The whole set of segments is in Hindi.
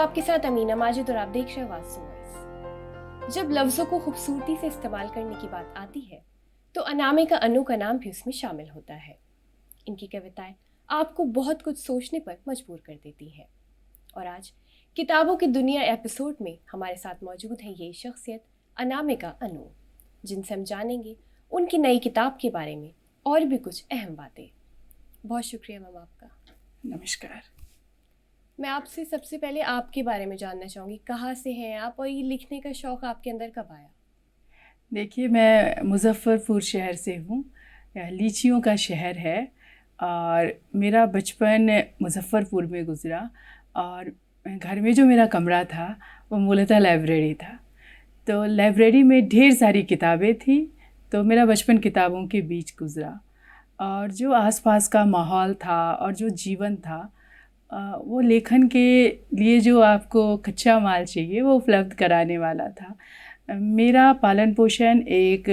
आपके साथ अमीना माजिद और आप देख रहे हैं आवाज़ वॉइस। जब लफ्ज़ों को खूबसूरती से इस्तेमाल करने की बात आती है तो अनामिका अनु का नाम भी उसमें शामिल होता है। इनकी कविताएं आपको बहुत कुछ सोचने पर मजबूर कर देती हैं। और आज किताबों की दुनिया एपिसोड में हमारे साथ मौजूद है ये शख्सियत अनामिका अनु, जिनसे हम जानेंगे उनकी नई किताब के बारे में और भी कुछ अहम बातें। बहुत शुक्रिया मैम आपका। नमस्कार। मैं आपसे सबसे पहले आपके बारे में जानना चाहूँगी, कहाँ से हैं आप और ये लिखने का शौक़ आपके अंदर कब आया? देखिए, मैं मुज़फ़्फ़रपुर शहर से हूँ। यह लीचियों का शहर है और मेरा बचपन मुज़फ़्फ़रपुर में गुज़रा और घर में जो मेरा कमरा था वो मूलतः लाइब्रेरी था। तो लाइब्रेरी में ढेर सारी किताबें थी, तो मेरा बचपन किताबों के बीच गुज़रा और जो आसपास का माहौल था और जो जीवन था वो लेखन के लिए जो आपको कच्चा माल चाहिए वो उपलब्ध कराने वाला था। मेरा पालन पोषण एक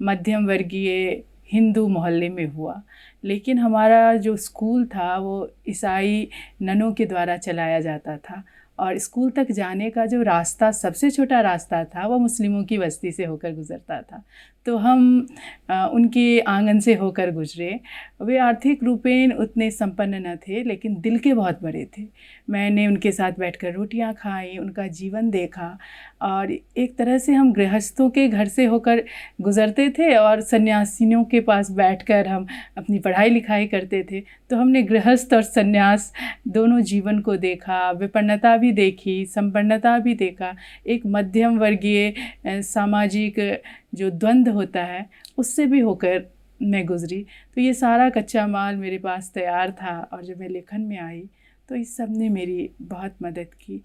मध्यम वर्गीय हिंदू मोहल्ले में हुआ, लेकिन हमारा जो स्कूल था वो ईसाई ननों के द्वारा चलाया जाता था और स्कूल तक जाने का जो रास्ता, सबसे छोटा रास्ता था, वो मुस्लिमों की बस्ती से होकर गुज़रता था। तो हम उनके आंगन से होकर गुजरे। वे आर्थिक रूपेण उतने संपन्न न थे, लेकिन दिल के बहुत बड़े थे। मैंने उनके साथ बैठकर रोटियां खाई, उनका जीवन देखा और एक तरह से हम गृहस्थों के घर से होकर गुज़रते थे और सन्यासिनियों के पास बैठकर हम अपनी पढ़ाई लिखाई करते थे। तो हमने गृहस्थ और सन्यास दोनों जीवन को देखा, विपन्नता भी देखी, संपन्नता भी देखा, एक मध्यम वर्गीय सामाजिक जो द्वंद्व होता है उससे भी होकर मैं गुज़री। तो ये सारा कच्चा माल मेरे पास तैयार था और जब मैं लेखन में आई तो इस सब ने मेरी बहुत मदद की।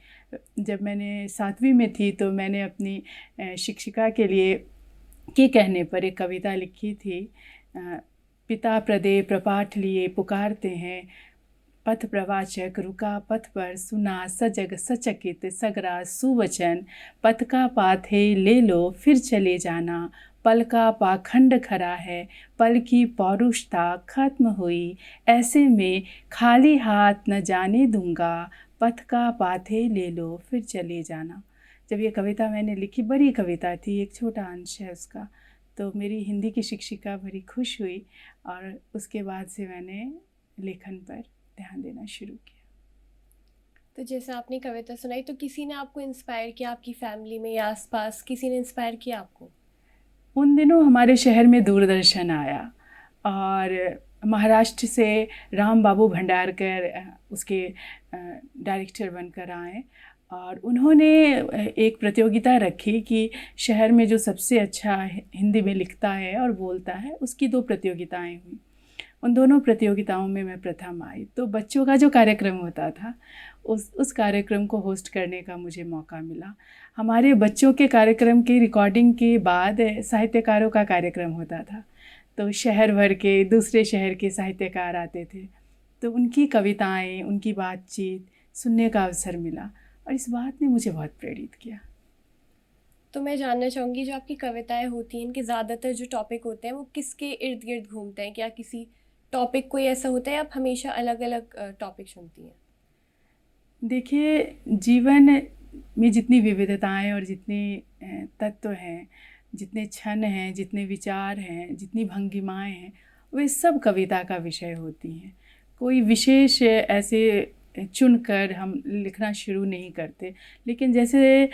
जब मैंने 7वीं में थी तो मैंने अपनी शिक्षिका के कहने पर एक कविता लिखी थी। पिता प्रदे प्रपाठ लिए पुकारते हैं, पथ प्रवाचक रुका पथ पर, सुना सजग सचकित सगरा सुवचन, पथ का पाथे ले लो फिर चले जाना, पल का पाखंड खरा है, पल की पौरुषता खत्म हुई, ऐसे में खाली हाथ न जाने दूंगा, पथ का पाथे ले लो फिर चले जाना। जब ये कविता मैंने लिखी, बड़ी कविता थी, एक छोटा अंश है उसका, तो मेरी हिंदी की शिक्षिका बड़ी खुश हुई और उसके बाद से मैंने लेखन पर ध्यान देना शुरू किया। तो जैसे आपने कविता सुनाई तो किसी ने आपको इंस्पायर किया, आपकी फैमिली में या आसपास किसी ने इंस्पायर किया आपको? उन दिनों हमारे शहर में दूरदर्शन आया और महाराष्ट्र से राम बाबू भंडारकर उसके डायरेक्टर बनकर आए और उन्होंने एक प्रतियोगिता रखी कि शहर में जो सबसे अच्छा हिंदी में लिखता है और बोलता है उसकी 2 प्रतियोगिताएं हुई। उन दोनों प्रतियोगिताओं में मैं प्रथम आई। तो बच्चों का जो कार्यक्रम होता था उस कार्यक्रम को होस्ट करने का मुझे मौका मिला। हमारे बच्चों के कार्यक्रम की रिकॉर्डिंग के बाद साहित्यकारों का कार्यक्रम होता था, तो शहर भर के, दूसरे शहर के साहित्यकार आते थे, तो उनकी कविताएं, उनकी बातचीत सुनने का अवसर मिला और इस बात ने मुझे बहुत प्रेरित किया। तो मैं जानना चाहूँगी, जो आपकी कविताएं होती हैं इनके ज़्यादातर जो टॉपिक होते हैं वो किसके इर्द गिर्द घूमते हैं? क्या किसी टॉपिक कोई ऐसा होता है, आप हमेशा अलग अलग टॉपिक चुनती हैं? देखिए, जीवन में जितनी विविधताएं और जितने तत्व हैं, जितने क्षण हैं, जितने विचार हैं, जितनी भंगिमाएं हैं, वे सब कविता का विषय होती हैं। कोई विशेष ऐसे चुनकर हम लिखना शुरू नहीं करते, लेकिन जैसे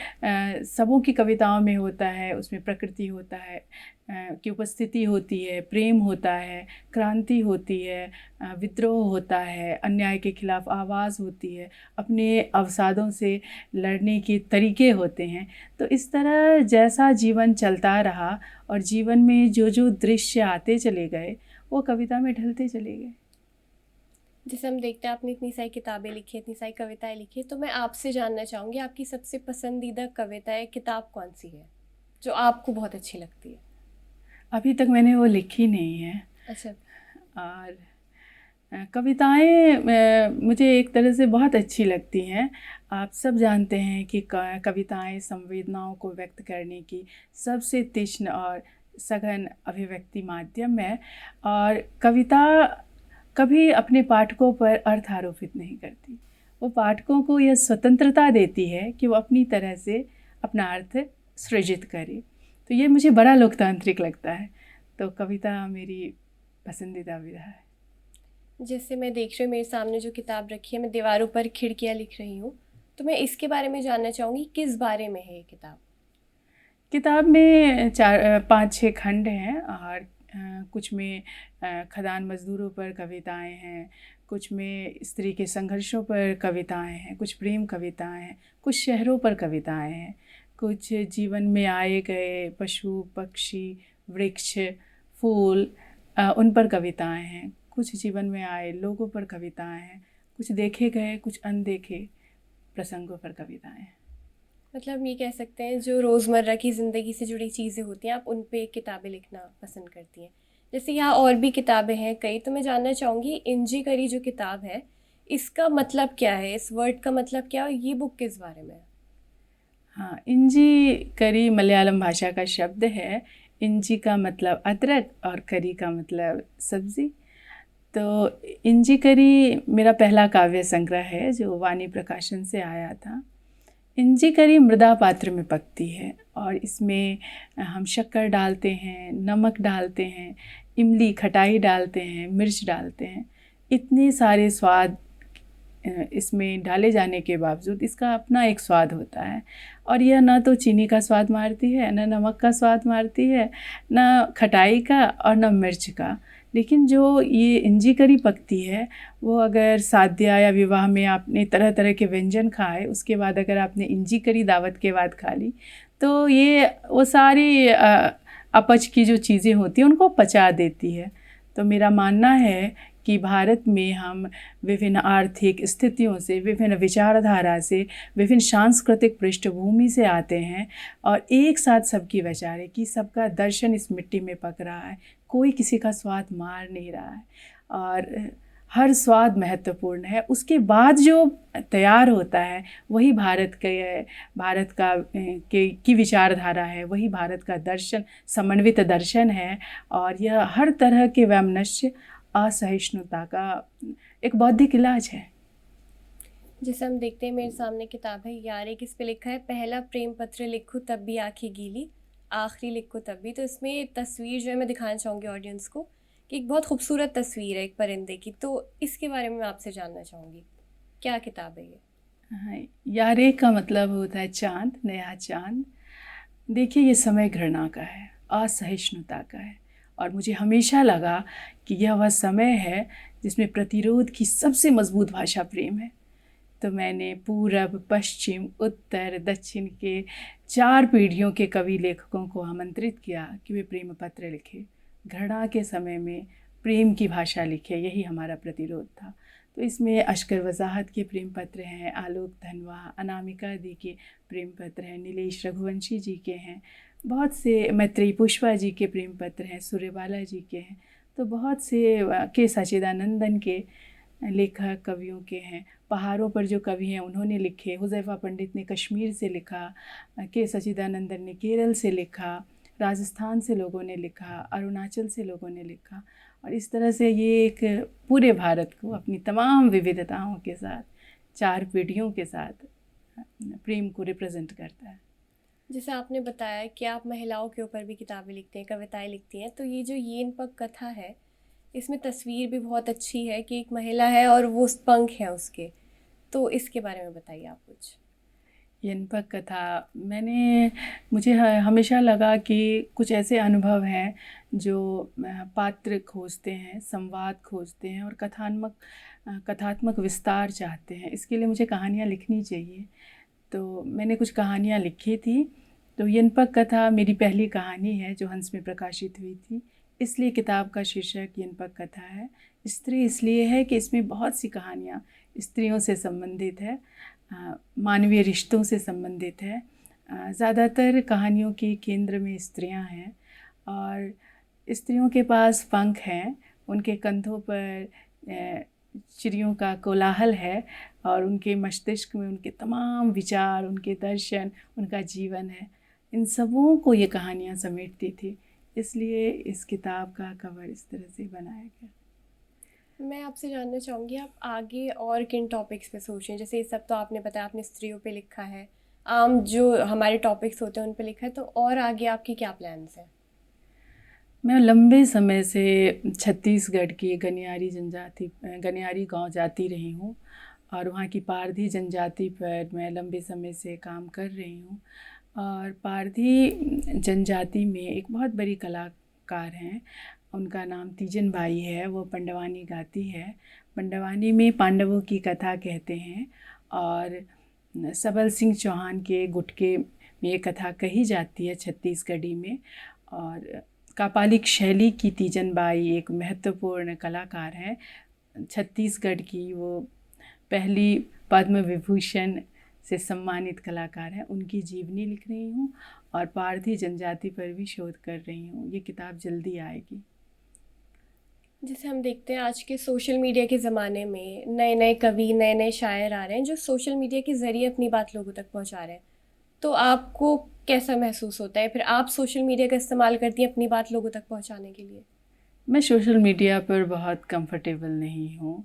सबों की कविताओं में होता है, उसमें प्रकृति होता है की उपस्थिति होती है, प्रेम होता है, क्रांति होती है, विद्रोह होता है, अन्याय के खिलाफ आवाज़ होती है, अपने अवसादों से लड़ने के तरीके होते हैं। तो इस तरह जैसा जीवन चलता रहा और जीवन में जो जो दृश्य आते चले गए वो कविता में ढलते चले गए। जैसे हम देखते हैं आपने इतनी सारी किताबें लिखी, इतनी सारी कविताएं लिखी, तो मैं आपसे जानना चाहूँगी आपकी सबसे पसंदीदा कविताएं किताब कौन सी है जो आपको बहुत अच्छी लगती है? अभी तक मैंने वो लिखी नहीं है। अच्छा। और कविताएं मुझे एक तरह से बहुत अच्छी लगती हैं। आप सब जानते हैं कि कविताएं संवेदनाओं को व्यक्त करने की सबसे तीक्ष्ण और सघन अभिव्यक्ति माध्यम है और कविता कभी अपने पाठकों पर अर्थ आरोपित नहीं करती। वो पाठकों को यह स्वतंत्रता देती है कि वो अपनी तरह से अपना अर्थ सृजित करे। तो ये मुझे बड़ा लोकतांत्रिक लगता है। तो कविता मेरी पसंदीदा विधा है। जैसे मैं देख रही हूँ मेरे सामने जो किताब रखी है, मैं दीवारों पर खिड़कियाँ लिख रही हूँ, तो मैं इसके बारे में जानना चाहूँगी, किस बारे में है ये किताब? किताब में 5-6 खंड हैं और कुछ में खदान मज़दूरों पर कविताएं हैं, कुछ में स्त्री के संघर्षों पर कविताएं हैं, कुछ प्रेम कविताएं हैं, कुछ शहरों पर कविताएं हैं, कुछ जीवन में आए गए पशु पक्षी वृक्ष फूल उन पर कविताएं हैं, कुछ जीवन में आए लोगों पर कविताएं हैं, कुछ देखे गए कुछ अनदेखे प्रसंगों पर कविताएं हैं। मतलब हम ये कह सकते हैं जो रोज़मर्रा की ज़िंदगी से जुड़ी चीज़ें होती हैं, आप उन पे किताबें लिखना पसंद करती हैं। जैसे यहाँ और भी किताबें हैं कई, तो मैं जानना चाहूँगी इंजी करी जो किताब है, इसका मतलब क्या है, इस वर्ड का मतलब क्या है, और ये बुक किस बारे में है? हाँ, इंजी करी मलयालम भाषा का शब्द है। इंजी का मतलब अदरक और करी का मतलब सब्ज़ी। तो इंजी करी मेरा पहला काव्य संग्रह है जो वाणी प्रकाशन से आया था। इंजी करी मृदा पात्र में पकती है और इसमें हम शक्कर डालते हैं, नमक डालते हैं, इमली खटाई डालते हैं, मिर्च डालते हैं। इतने सारे स्वाद इसमें डाले जाने के बावजूद इसका अपना एक स्वाद होता है और यह ना तो चीनी का स्वाद मारती है, ना नमक का स्वाद मारती है, ना खटाई का और ना मिर्च का। लेकिन जो ये इंजी करी पकती है वो अगर साद्या या विवाह में आपने तरह तरह के व्यंजन खाए, उसके बाद अगर आपने इंजी करी दावत के बाद खा ली तो ये वो सारी अपच की जो चीज़ें होती हैं उनको पचा देती है। तो मेरा मानना है कि भारत में हम विभिन्न आर्थिक स्थितियों से, विभिन्न विचारधारा से, विभिन्न सांस्कृतिक पृष्ठभूमि से आते हैं और एक साथ सबकी वजह है कि सबका दर्शन इस मिट्टी में पक रहा है, कोई किसी का स्वाद मार नहीं रहा है और हर स्वाद महत्वपूर्ण है। उसके बाद जो तैयार होता है वही भारत का की विचारधारा है, वही भारत का दर्शन समन्वित दर्शन है और यह हर तरह के वैमनस्य असहिष्णुता का एक बौद्धिक इलाज है। जैसे हम देखते हैं मेरे सामने किताब है यारे, किस पे लिखा है, पहला प्रेम पत्र लिखूं तब भी आंखें गीली, आखिरी लिखूं तब भी। तो इसमें तस्वीर जो है मैं दिखाना चाहूँगी ऑडियंस को कि एक बहुत खूबसूरत तस्वीर है एक परिंदे की, तो इसके बारे में मैं आपसे जानना चाहूँगी, क्या किताब है ये? हाँ, यारे का मतलब होता है चाँद, नया चाँद। देखिए ये समय घृणा का है, असहिष्णुता का है और मुझे हमेशा लगा कि यह वह समय है जिसमें प्रतिरोध की सबसे मजबूत भाषा प्रेम है। तो मैंने पूरब पश्चिम उत्तर दक्षिण के 4 पीढ़ियों के कवि लेखकों को आमंत्रित किया कि वे प्रेम पत्र लिखे, घृणा के समय में प्रेम की भाषा लिखे, यही हमारा प्रतिरोध था। तो इसमें अशकर वजाहत के प्रेम पत्र हैं, आलोक धनवा, अनामिका दी के प्रेम पत्र हैं, नीलेश रघुवंशी जी के हैं, बहुत से मैत्रेयी पुष्पा जी के प्रेम पत्र हैं, सूर्यबाला जी के हैं, तो बहुत से के सच्चिदानंदन के लेखक कवियों के हैं। पहाड़ों पर जो कवि हैं उन्होंने लिखे, हुज़ैफ़ा पंडित ने कश्मीर से लिखा, के सच्चिदानंदन ने केरल से लिखा, राजस्थान से लोगों ने लिखा, अरुणाचल से लोगों ने लिखा और इस तरह से ये एक पूरे भारत को अपनी तमाम विविधताओं के साथ 4 पीढ़ियों के साथ प्रेम को रिप्रेजेंट करता है। जैसे आपने बताया कि आप महिलाओं के ऊपर भी किताबें लिखते हैं, कविताएं लिखती हैं, तो ये जो येन पग कथा है इसमें तस्वीर भी बहुत अच्छी है कि एक महिला है और वो पंख है उसके, तो इसके बारे में बताइए आप कुछ। यनपक कथा मुझे हमेशा लगा कि कुछ ऐसे अनुभव हैं जो पात्र खोजते हैं, संवाद खोजते हैं और कथात्मक विस्तार चाहते हैं। इसके लिए मुझे कहानियाँ लिखनी चाहिए, तो मैंने कुछ कहानियाँ लिखी थी। तो यनपक कथा मेरी पहली कहानी है जो हंस में प्रकाशित हुई थी, इसलिए किताब का शीर्षक यनपक कथा है। स्त्री इसलिए है कि इसमें बहुत सी कहानियाँ स्त्रियों से संबंधित है, मानवीय रिश्तों से संबंधित है। ज़्यादातर कहानियों के केंद्र में स्त्रियां हैं और स्त्रियों के पास पंख हैं, उनके कंधों पर चिड़ियों का कोलाहल है और उनके मस्तिष्क में उनके तमाम विचार, उनके दर्शन, उनका जीवन है। इन सबों को ये कहानियाँ समेटती थी, इसलिए इस किताब का कवर इस तरह से बनाया गया। मैं आपसे जानना चाहूँगी आप आगे और किन टॉपिक्स पे सोच रहे हैं? जैसे ये सब तो आपने बताया, आपने स्त्रियों पे लिखा है, आम जो हमारे टॉपिक्स होते हैं उन पे लिखा है, तो और आगे आपकी क्या प्लान्स हैं? मैं लंबे समय से छत्तीसगढ़ की गनियारी गांव जाती रही हूँ और वहाँ की पारधी जनजाति पर मैं लंबे समय से काम कर रही हूँ। और पारधी जनजाति में एक बहुत बड़ी कलाकार हैं, उनका नाम तीजन बाई है। वो पंडवानी गाती है। पंडवानी में पांडवों की कथा कहते हैं और सबल सिंह चौहान के गुटके में ये कथा कही जाती है छत्तीसगढ़ी में। और कापालिक शैली की तीजन बाई एक महत्वपूर्ण कलाकार हैं छत्तीसगढ़ की। वो पहली पद्म विभूषण से सम्मानित कलाकार हैं। उनकी जीवनी लिख रही हूँ और पारधी जनजाति पर भी शोध कर रही हूँ। ये किताब जल्दी आएगी। जैसे हम देखते हैं आज के सोशल मीडिया के ज़माने में नए नए कवि, नए नए शायर आ रहे हैं जो सोशल मीडिया के ज़रिए अपनी बात लोगों तक पहुंचा रहे हैं। तो आपको कैसा महसूस होता है? फिर आप सोशल मीडिया का इस्तेमाल करती हैं अपनी बात लोगों तक पहुंचाने के लिए? मैं सोशल मीडिया पर बहुत कंफर्टेबल नहीं हूँ।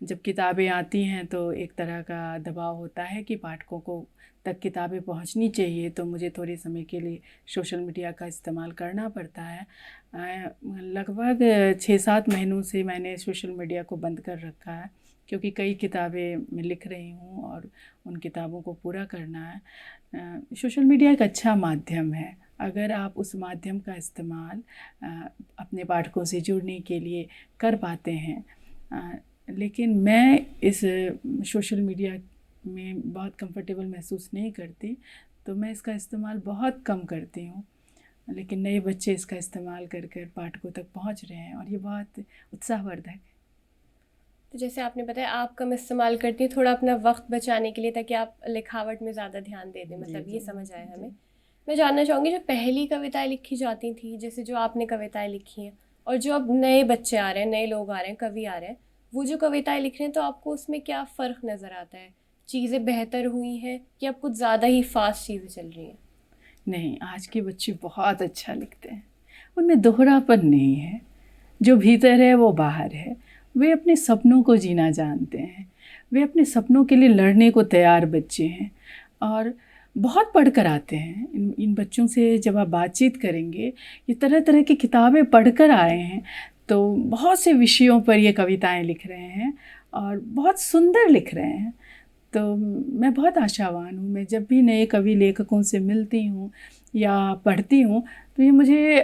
जब किताबें आती हैं तो एक तरह का दबाव होता है कि पाठकों को तक किताबें पहुंचनी चाहिए, तो मुझे थोड़े समय के लिए सोशल मीडिया का इस्तेमाल करना पड़ता है। लगभग 6-7 महीनों से मैंने सोशल मीडिया को बंद कर रखा है, क्योंकि कई किताबें मैं लिख रही हूँ और उन किताबों को पूरा करना है। सोशल मीडिया एक अच्छा माध्यम है अगर आप उस माध्यम का इस्तेमाल अपने पाठकों से जुड़ने के लिए कर पाते हैं। लेकिन मैं इस सोशल मीडिया में बहुत कंफर्टेबल महसूस नहीं करती, तो मैं इसका इस्तेमाल बहुत कम करती हूँ। लेकिन नए बच्चे इसका इस्तेमाल कर कर पाठकों तक पहुँच रहे हैं और ये बहुत उत्साहवर्धक है। तो जैसे आपने बताया आप कम इस्तेमाल करती हैं थोड़ा अपना वक्त बचाने के लिए, ताकि आप लिखावट में ज़्यादा ध्यान दे दें, जी मतलब जी ये समझ आया जी। हमें। मैं जानना चाहूँगी जो पहली कविताएं लिखी जाती थी, जैसे जो आपने कविताएं लिखी हैं, और जो अब नए बच्चे आ रहे हैं, नए लोग आ रहे हैं, कवि आ रहे हैं, वो जो कविताएं लिख रहे हैं, तो आपको उसमें क्या फ़र्क नज़र आता है? चीज़ें बेहतर हुई हैं या अब कुछ ज़्यादा ही फास्ट चीज़ें चल रही हैं? नहीं, आज के बच्चे बहुत अच्छा लिखते हैं। उनमें दोहरापन नहीं है। जो भीतर है वो बाहर है। वे अपने सपनों को जीना जानते हैं। वे अपने सपनों के लिए लड़ने को तैयार बच्चे हैं और बहुत पढ़ कर आते हैं। इन बच्चों से जब आप बातचीत करेंगे, ये तरह तरह की किताबें पढ़ कर आए हैं, तो बहुत से विषयों पर ये कविताएं लिख रहे हैं और बहुत सुंदर लिख रहे हैं। तो मैं बहुत आशावान हूँ। मैं जब भी नए कवि लेखकों से मिलती हूँ या पढ़ती हूँ, तो ये मुझे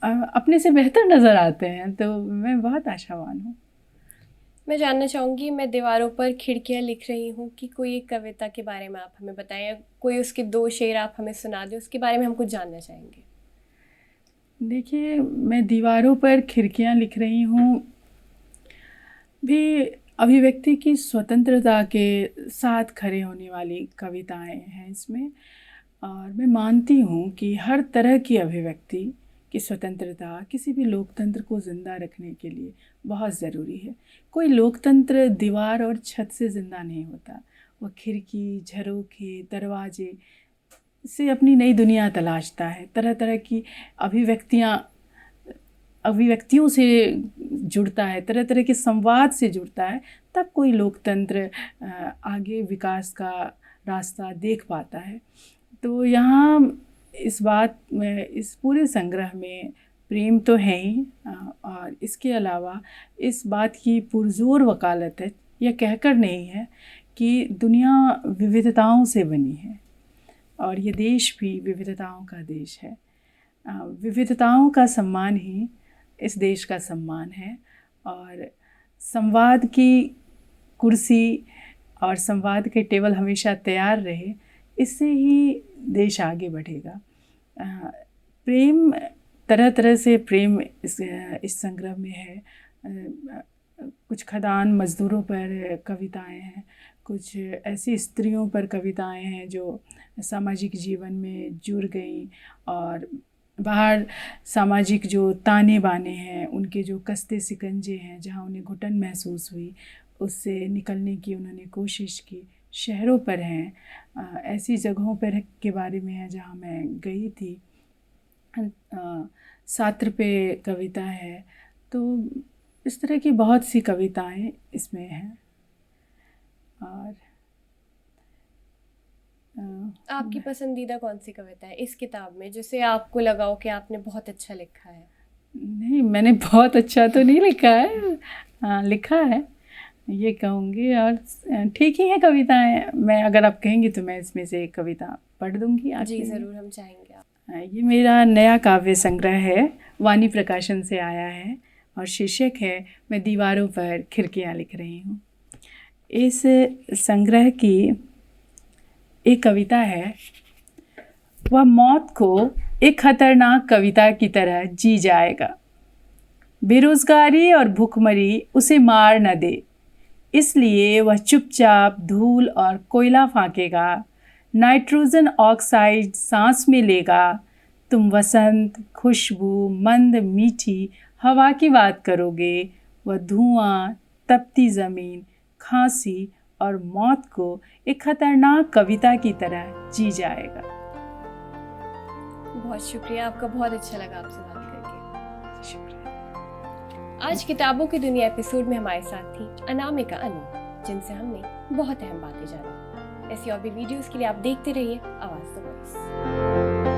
अपने से बेहतर नज़र आते हैं। तो मैं बहुत आशावान हूँ। मैं जानना चाहूँगी, मैं दीवारों पर खिड़कियाँ लिख रही हूँ, कि कोई एक कविता के बारे में आप हमें बताएं, या कोई उसके 2 शेर आप हमें सुना दें, उसके बारे में हम कुछ जानना चाहेंगे। देखिए, मैं दीवारों पर खिड़कियाँ लिख रही हूँ भी अभिव्यक्ति की स्वतंत्रता के साथ खड़े होने वाली कविताएं हैं इसमें। और मैं मानती हूँ कि हर तरह की अभिव्यक्ति की स्वतंत्रता किसी भी लोकतंत्र को ज़िंदा रखने के लिए बहुत ज़रूरी है। कोई लोकतंत्र दीवार और छत से ज़िंदा नहीं होता। वह खिड़की, झरोखे, दरवाजे से अपनी नई दुनिया तलाशता है। तरह तरह की अभिव्यक्तियों से जुड़ता है, तरह तरह के संवाद से जुड़ता है, तब कोई लोकतंत्र आगे विकास का रास्ता देख पाता है। तो यहाँ इस बात में, इस पूरे संग्रह में प्रेम तो है ही, और इसके अलावा इस बात की पुरजोर वकालत है, यह कहकर नहीं है, कि दुनिया विविधताओं से बनी है और ये देश भी विविधताओं का देश है। विविधताओं का सम्मान ही इस देश का सम्मान है। और संवाद की कुर्सी और संवाद के टेबल हमेशा तैयार रहे, इससे ही देश आगे बढ़ेगा। प्रेम, तरह तरह से प्रेम इस संग्रह में है। कुछ खदान मज़दूरों पर कविताएं हैं, कुछ ऐसी स्त्रियों पर कविताएं हैं जो सामाजिक जीवन में जुड़ गई और बाहर सामाजिक जो ताने बाने हैं, उनके जो कस्ते सिकंजे हैं, जहाँ उन्हें घुटन महसूस हुई, उससे निकलने की उन्होंने कोशिश की। शहरों पर हैं, ऐसी जगहों पर के बारे में है जहाँ मैं गई थी। सात्र पे कविता है। तो इस तरह की बहुत सी कविताएं इसमें हैं। और आपकी पसंदीदा कौन सी कविता है इस किताब में जिसे आपको लगा हो कि आपने बहुत अच्छा लिखा है? नहीं, मैंने बहुत अच्छा तो नहीं लिखा है। हाँ, लिखा है ये कहूँगी। और ठीक ही है कविताएं। मैं अगर आप कहेंगी तो मैं इसमें से एक कविता पढ़ दूँगी आपके जी लिए। ज़रूर, हम चाहेंगे आप। ये मेरा नया काव्य संग्रह है, वाणी प्रकाशन से आया है और शीर्षक है मैं दीवारों पर खिड़कियाँ लिख रही हूँ। इस संग्रह की एक कविता है, वह मौत को एक खतरनाक कविता की तरह जी जाएगा। बेरोजगारी और भूखमरी उसे मार न दे, इसलिए वह चुपचाप धूल और कोयला फांकेगा, नाइट्रोजन ऑक्साइड सांस में लेगा। तुम वसंत, खुशबू, मंद मीठी हवा की बात करोगे, वह धुआं, तपती ज़मीन, खांसी और मौत को एक खतरनाक कविता की तरह जी जाएगा। बहुत शुक्रिया आपका, बहुत अच्छा लगा आपसे बात करके। शुक्रिया। आज किताबों की दुनिया एपिसोड में हमारे साथ थी अनामिका अनु, जिनसे हमने बहुत अहम बातें जानी। ऐसी और भी वीडियोस के लिए आप देखते रहिए आवाज़ द वॉइस।